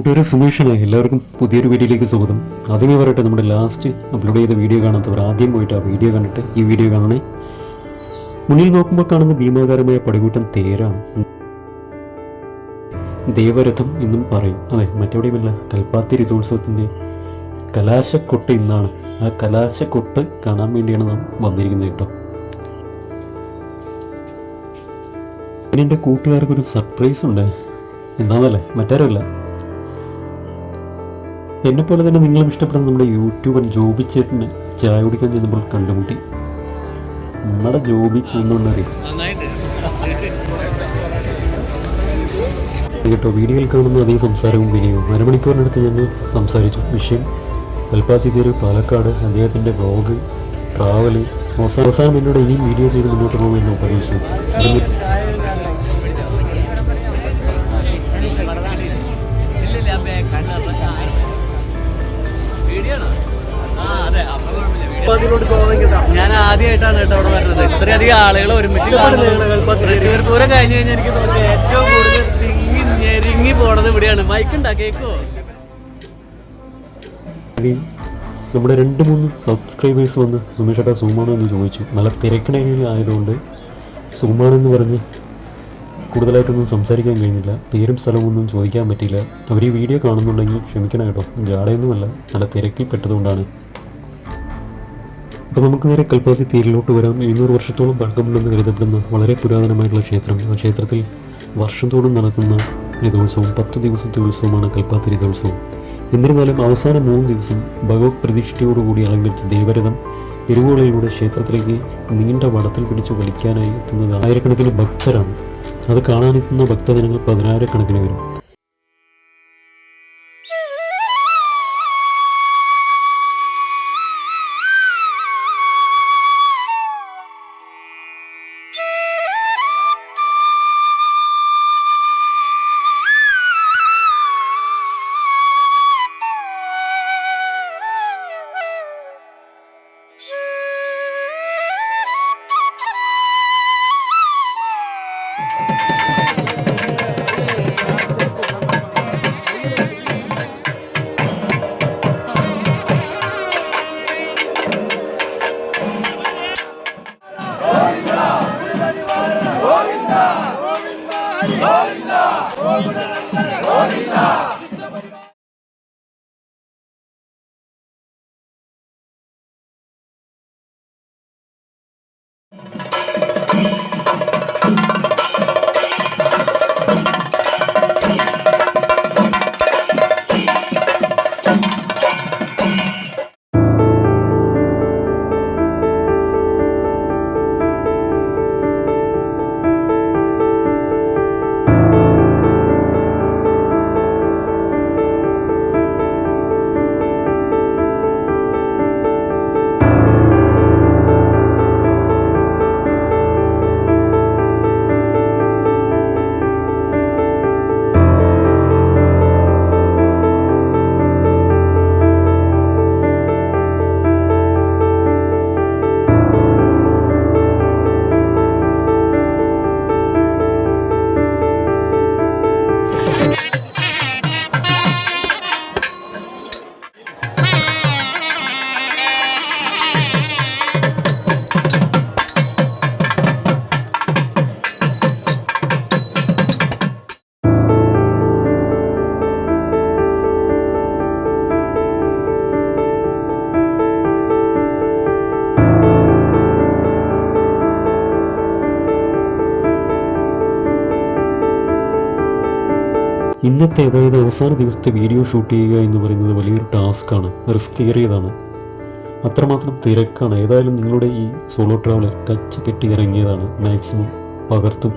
കൂട്ടുകാരെ സുമേഷാണ്. എല്ലാവർക്കും പുതിയൊരു വീഡിയോയിലേക്ക് സ്വാഗതം. ആദ്യമേ പറയട്ടെ, നമ്മുടെ ലാസ്റ്റ് അപ്ലോഡ് ചെയ്ത വീഡിയോ കാണാത്തവർ ആദ്യം പോയിട്ട് ആ വീഡിയോ കണ്ടിട്ട് ഈ വീഡിയോ കാണണേ. മുന്നിൽ നോക്കുമ്പോൾ കാണുന്ന ഭീമാകാരമായ പടുകൂട്ടൻ തേരാണ്. ദേവരഥം എന്നും പറയും. അതെ, മറ്റെവിടെയുമല്ല, കൽപ്പാത്തി രഥോത്സവത്തിൻ്റെ കലാശക്കൊട്ട് ഇന്നാണ്. ആ കലാശക്കൊട്ട് കാണാൻ വേണ്ടിയാണ് നാം വന്നിരിക്കുന്നത് കേട്ടോ. പിന്നെ എൻ്റെ കൂട്ടുകാർക്കൊരു സർപ്രൈസ് ഉണ്ട്. എന്താണെന്നല്ലേ, മറ്റാരുമല്ല, എന്നെപ്പോലെ തന്നെ നിങ്ങളും ഇഷ്ടപ്പെടുന്ന നമ്മുടെ യൂട്യൂബർ ജോബി ചേട്ടന് ചായ കുടിക്കാൻ ചെന്നപ്പോൾ കണ്ടുമുട്ടി. നമ്മുടെ ജോബി ചെന്നറിയാം കേട്ടോ. വീഡിയോയിൽ കാണുന്ന അതേ സംസാരവും വിനയവും. അരമണിക്കൂറിനടുത്ത് ഞങ്ങൾ സംസാരിച്ചു. വിഷയം കൽപ്പാത്തി തേര്, പാലക്കാട്, അദ്ദേഹത്തിൻ്റെ വ്ളോഗ്, ട്രാവല്. അവസാനം എന്നോട് ഇനിയും വീഡിയോ ചെയ്ത് മുന്നോട്ട് പോകുമെന്ന് ഉപദേശിച്ചു. ഞാൻ ആദ്യമായിട്ടാണ് കേട്ടോ അവിടെ വരുന്നത്. ഇത്രയധികം ആളുകൾ ഒരുമിച്ച് തൃശ്ശൂർ പൂരം കഴിഞ്ഞ് കഴിഞ്ഞാൽ എനിക്ക് തോന്നുന്നു ഏറ്റവും കൂടുതൽ തിങ്ങി ഞെരുങ്ങി പോണത് ഇവിടെയാണ്. മൈക്കുണ്ടാ, കേക്കോ? നമ്മുടെ 2-3 സബ്സ്ക്രൈബേഴ്സ് വന്ന് സുമേഷേട്ടാ സൂമാണോ എന്ന് ചോദിച്ചു. നല്ല തിരക്കണയിൽ ആയതുകൊണ്ട് സൂമാണെന്ന് പറഞ്ഞ് കൂടുതലായിട്ടൊന്നും സംസാരിക്കാൻ കഴിഞ്ഞില്ല. പേരും സ്ഥലമൊന്നും ചോദിക്കാൻ പറ്റിയില്ല. അവർ ഈ വീഡിയോ കാണുന്നുണ്ടെങ്കിൽ ക്ഷമിക്കണം കേട്ടോ, ജാടയൊന്നുമല്ല, നല്ല തിരക്കിൽ പെട്ടതുകൊണ്ടാണ്. അപ്പോൾ നമുക്ക് നേരെ കൽപ്പാത്തി തേരിലോട്ട് വരാം. 700 വർഷത്തോളം പഴക്കമുണ്ടെന്ന് കരുതപ്പെടുന്ന വളരെ പുരാതനമായിട്ടുള്ള ക്ഷേത്രം. ആ ക്ഷേത്രത്തിൽ വർഷം തോറും നടക്കുന്ന രഥോത്സവം 10 ദിവസത്തെ ഉത്സവമാണ് കൽപ്പാത്തി രഥോത്സവം. എന്നിരുന്നാലും അവസാന 3 ദിവസം ഭഗവത് പ്രതിഷ്ഠയോടുകൂടി അലങ്കരിച്ച ദേവരഥം തെരുവുകളിലൂടെ ക്ഷേത്രത്തിലേക്ക് നീണ്ട വടത്തിൽ പിടിച്ച് വലിക്കാനായി എത്തുന്നത് ആയിരക്കണക്കിന് ഭക്തരാണ്. അത് കാണാനെത്തുന്ന ഭക്തജനങ്ങൾ 10,000 വരും. ഇന്നത്തെ, അതായത് അവസാന ദിവസത്തെ വീഡിയോ ഷൂട്ട് ചെയ്യുക എന്ന് പറയുന്നത് വലിയൊരു ടാസ്ക്കാണ്, റിസ്ക് ഏറിയതാണ്. അത്രമാത്രം തിരക്കാണ്. ഏതായാലും നിങ്ങളുടെ ഈ സോളോ ട്രാവലർ ടച്ച് കെട്ടി ഇറങ്ങിയതാണ്. മാക്സിമം പകർത്തും.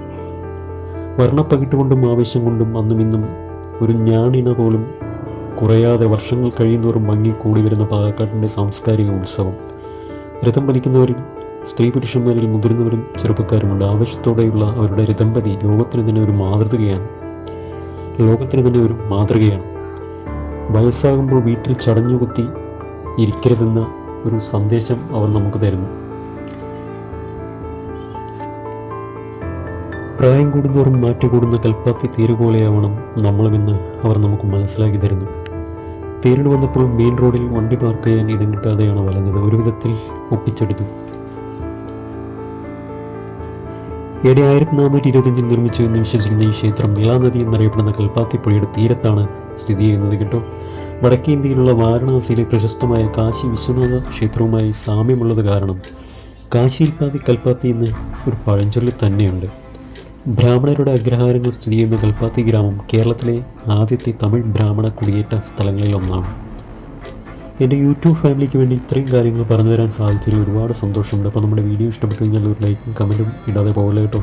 വർണ്ണപ്പകിട്ട് കൊണ്ടും ആവേശം കൊണ്ടും അന്നും ഇന്നും ഒരു ഞാണിന പോലും കുറയാതെ വർഷങ്ങൾ കഴിയുന്നവരും ഭംഗി കൂടി വരുന്ന പാലക്കാടിൻ്റെ സാംസ്കാരിക ഉത്സവം. രഥം വലിക്കുന്നവരിൽ സ്ത്രീ പുരുഷന്മാരിൽ മുതിർന്നവരും ചെറുപ്പക്കാരുമുണ്ട്. ആവേശത്തോടെയുള്ള അവരുടെ രഥംബലി ലോകത്തിന് തന്നെ ഒരു മാതൃകയാണ്. വയസ്സാകുമ്പോൾ വീട്ടിൽ ചടഞ്ഞുകുത്തി ഇരിക്കരുതെന്ന ഒരു സന്ദേശം അവർ നമുക്ക് തരുന്നു. പ്രായം കൂടുന്തോറും മാറ്റുകൂടുന്ന കൽപ്പാത്തി തേര് പോലെയാവണം നമ്മളുമെന്ന് അവർ നമുക്ക് മനസ്സിലാക്കി തരുന്നു. തേരിന് വന്നപ്പോൾ മെയിൻ റോഡിൽ വണ്ടി പാർക്ക് ചെയ്യാൻ ഇടം കിട്ടാതെയാണ് വലഞ്ഞത്. ഒരു വിധത്തിൽ ഒപ്പിച്ചെടുത്തു. ഏടെ 1425 നിർമ്മിച്ചു എന്ന് വിശ്വസിക്കുന്ന ഈ ക്ഷേത്രം നീളാനദി എന്നറിയപ്പെടുന്ന കൽപ്പാത്തി പുഴയുടെ തീരത്താണ് സ്ഥിതി ചെയ്യുന്നത് കേട്ടോ. വടക്കേ ഇന്ത്യയിലുള്ള വാരണാസിയിലെ പ്രശസ്തമായ കാശി വിശ്വനാഥ ക്ഷേത്രവുമായി സാമ്യമുള്ളത് കാരണം കാശിയിൽ പാതി കൽപ്പാത്തി എന്ന് ഒരു പഴഞ്ചൊല്ല് തന്നെയുണ്ട്. ബ്രാഹ്മണരുടെ അഗ്രഹാരങ്ങൾ സ്ഥിതി ചെയ്യുന്ന കൽപ്പാത്തി ഗ്രാമം കേരളത്തിലെ ആദ്യത്തെ തമിഴ് ബ്രാഹ്മണ കുടിയേറ്റ സ്ഥലങ്ങളിൽ ഒന്നാണ്. എൻ്റെ യൂട്യൂബ് ഫാമിലിക്ക് വേണ്ടി ഇത്രയും കാര്യങ്ങൾ പറഞ്ഞു തരാൻ സാധിച്ചതിൽ ഒരുപാട് സന്തോഷമുണ്ട്. അപ്പോൾ നമ്മുടെ വീഡിയോ ഇഷ്ടപ്പെട്ടു കഴിഞ്ഞാൽ ഒരു ലൈക്കും കമൻറ്റും ഇടാതെ പോകല്ലേ കേട്ടോ.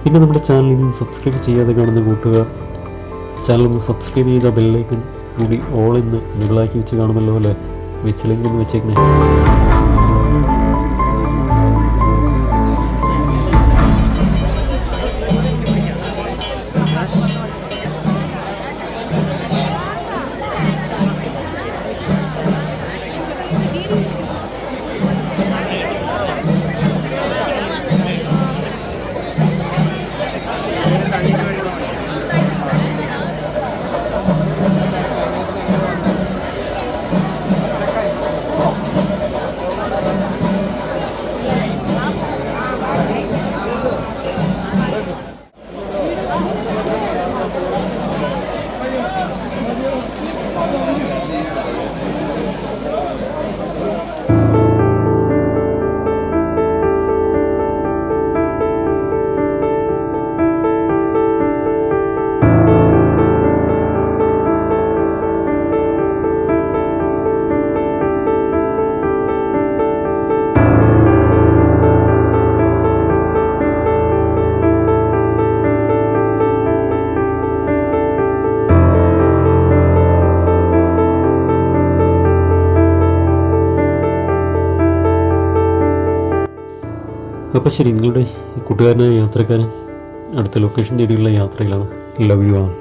പിന്നെ നമ്മുടെ ചാനലിൽ സബ്സ്ക്രൈബ് ചെയ്യാതെ കാണുന്ന കൂട്ടുകാർ ചാനലൊന്ന് സബ്സ്ക്രൈബ് ചെയ്ത ബെല്ലൈക്കൺ കൂടി ഓൾ എന്ന് മുകളാക്കി വെച്ച് കാണുമല്ലോ അല്ലേ? വെച്ചില്ലെങ്കിൽ ഒന്ന് വെച്ചേക്കണേ. അപ്പോൾ ശരി, നിങ്ങളുടെ കൂട്ടുകാരനായ യാത്രക്കാരൻ അടുത്ത ലൊക്കേഷൻ തേടിയുള്ള യാത്രയിലാണ്. Love you all.